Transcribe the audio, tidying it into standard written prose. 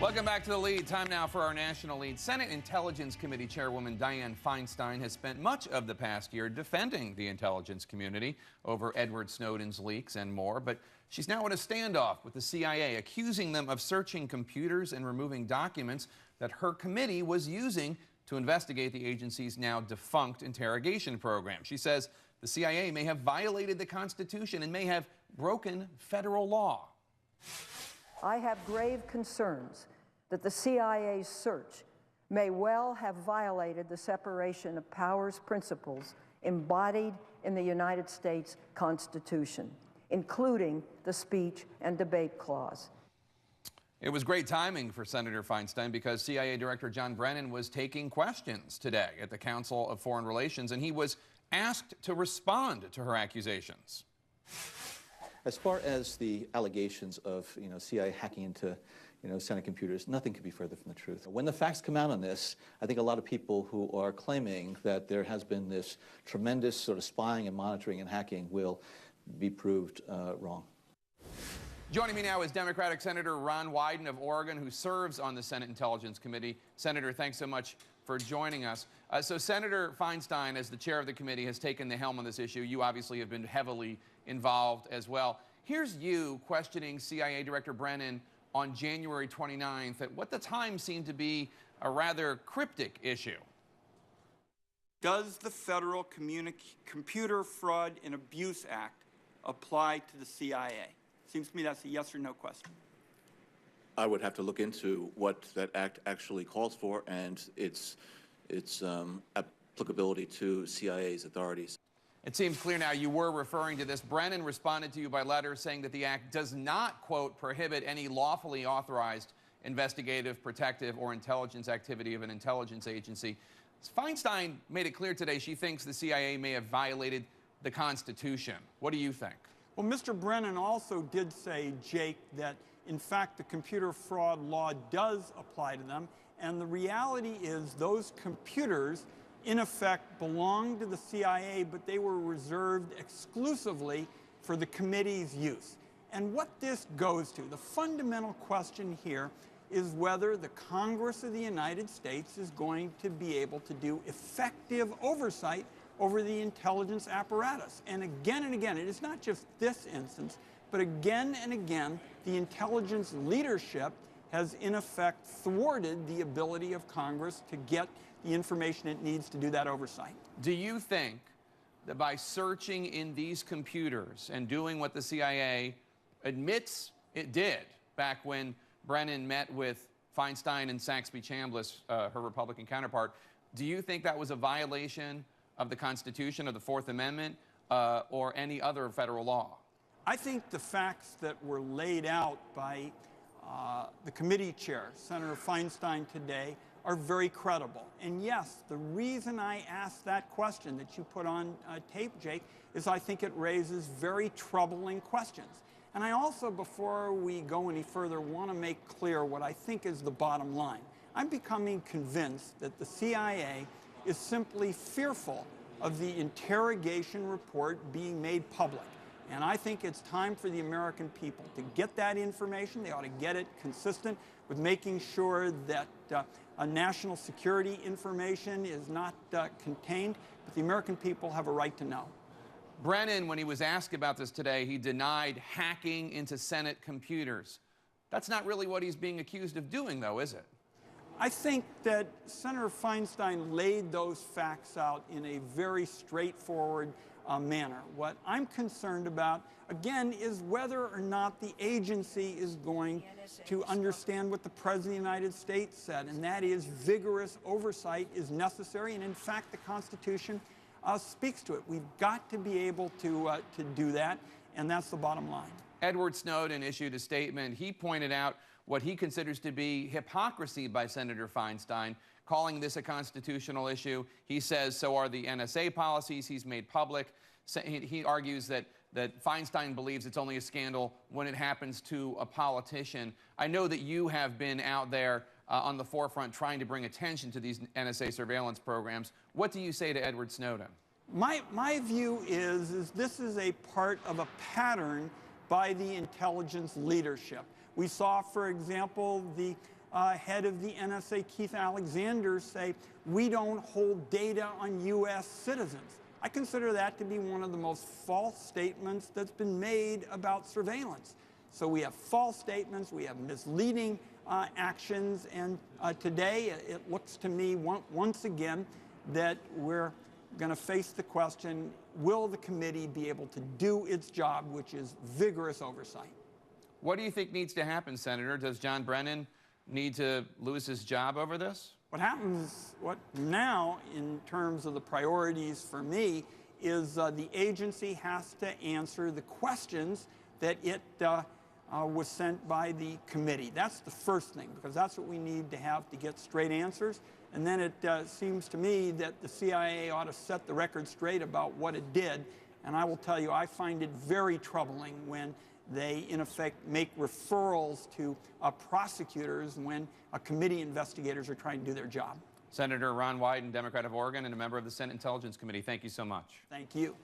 Welcome back to The Lead. Time now for our national lead. Senate Intelligence Committee Chairwoman Dianne Feinstein has spent much of the past year defending the intelligence community over Edward Snowden's leaks and more. But she's now in a standoff with the CIA, accusing them of searching computers and removing documents that her committee was using to investigate the agency's now defunct interrogation program. She says the CIA may have violated the Constitution and may have broken federal law. I have grave concerns that the CIA's search may well have violated the separation of powers principles embodied in the United States Constitution, including the speech and debate clause. It was great timing for Senator Feinstein because CIA Director John Brennan was taking questions today at the Council of Foreign Relations, and he was asked to respond to her accusations. As far as the allegations of, CIA hacking into, Senate computers, nothing could be further from the truth. When the facts come out on this, I think a lot of people who are claiming that there has been this tremendous sort of spying and monitoring and hacking will be proved wrong. Joining me now is Democratic Senator Ron Wyden of Oregon, who serves on the Senate Intelligence Committee. Senator, thanks so much for joining us. So Senator Feinstein, as the chair of the committee, has taken the helm on this issue. You obviously have been heavily involved as well. Here's you questioning CIA Director Brennan on January 29th at what the time seemed to be a rather cryptic issue. Does the Federal Computer Fraud and Abuse Act apply to the CIA? Seems to me that's a yes or no question. I would have to look into what that act actually calls for and its applicability to CIA's authorities. It seems clear now you were referring to this. Brennan responded to you by letter saying that the act does not, quote, prohibit any lawfully authorized investigative, protective, or intelligence activity of an intelligence agency. Feinstein made it clear today she thinks the CIA may have violated the Constitution. What do you think? Well, Mr. Brennan also did say, Jake, that in fact the computer fraud law does apply to them, and the reality is those computers in effect belonged to the CIA, but they were reserved exclusively for the committee's use. And what this goes to, the fundamental question here, is whether the Congress of the United States is going to be able to do effective oversight over the intelligence apparatus. And again, it is not just this instance, but again and again, the intelligence leadership has in effect thwarted the ability of Congress to get the information it needs to do that oversight. Do you think that by searching in these computers and doing what the CIA admits it did back when Brennan met with Feinstein and Saxby-Chambliss, her Republican counterpart, do you think that was a violation of the Constitution, of the Fourth Amendment, or any other federal law? I think the facts that were laid out by the committee chair, Senator Feinstein, today are very credible. And yes, the reason I asked that question that you put on tape, Jake, is I think it raises very troubling questions. And I also, before we go any further, want to make clear what I think is the bottom line. I'm becoming convinced that the CIA is simply fearful of the interrogation report being made public. And I think it's time for the American people to get that information. They ought to get it consistent with making sure that national security information is not contained, but the American people have a right to know. Brennan, when he was asked about this today, he denied hacking into Senate computers. That's not really what he's being accused of doing, though, is it? I think that Senator Feinstein laid those facts out in a very straightforward manner. What I'm concerned about, again, is whether or not the agency is going to understand what the President of the United States said, and that is vigorous oversight is necessary, and in fact the Constitution speaks to it. We've got to be able to do that, and that's the bottom line. Edward Snowden issued a statement. He pointed out what he considers to be hypocrisy by Senator Feinstein, calling this a constitutional issue. He says so are the NSA policies he's made public. He argues that Feinstein believes it's only a scandal when it happens to a politician. I know that you have been out there on the forefront trying to bring attention to these NSA surveillance programs. What do you say to Edward Snowden? My view is this is a part of a pattern by the intelligence leadership. We saw, for example, the head of the NSA, Keith Alexander, say, we don't hold data on U.S. citizens. I consider that to be one of the most false statements that's been made about surveillance. So we have false statements, we have misleading actions, and today it looks to me once again that we're going to face the question, will the committee be able to do its job, which is vigorous oversight? What do you think needs to happen, Senator? Does John Brennan need to lose his job over this? What now, in terms of the priorities for me, is the agency has to answer the questions that it was sent by the committee. That's the first thing, because that's what we need to have to get straight answers. And then it seems to me that the CIA ought to set the record straight about what it did. And I will tell you, I find it very troubling when they, in effect, make referrals to prosecutors when committee investigators are trying to do their job. Senator Ron Wyden, Democrat of Oregon, and a member of the Senate Intelligence Committee, thank you so much. Thank you.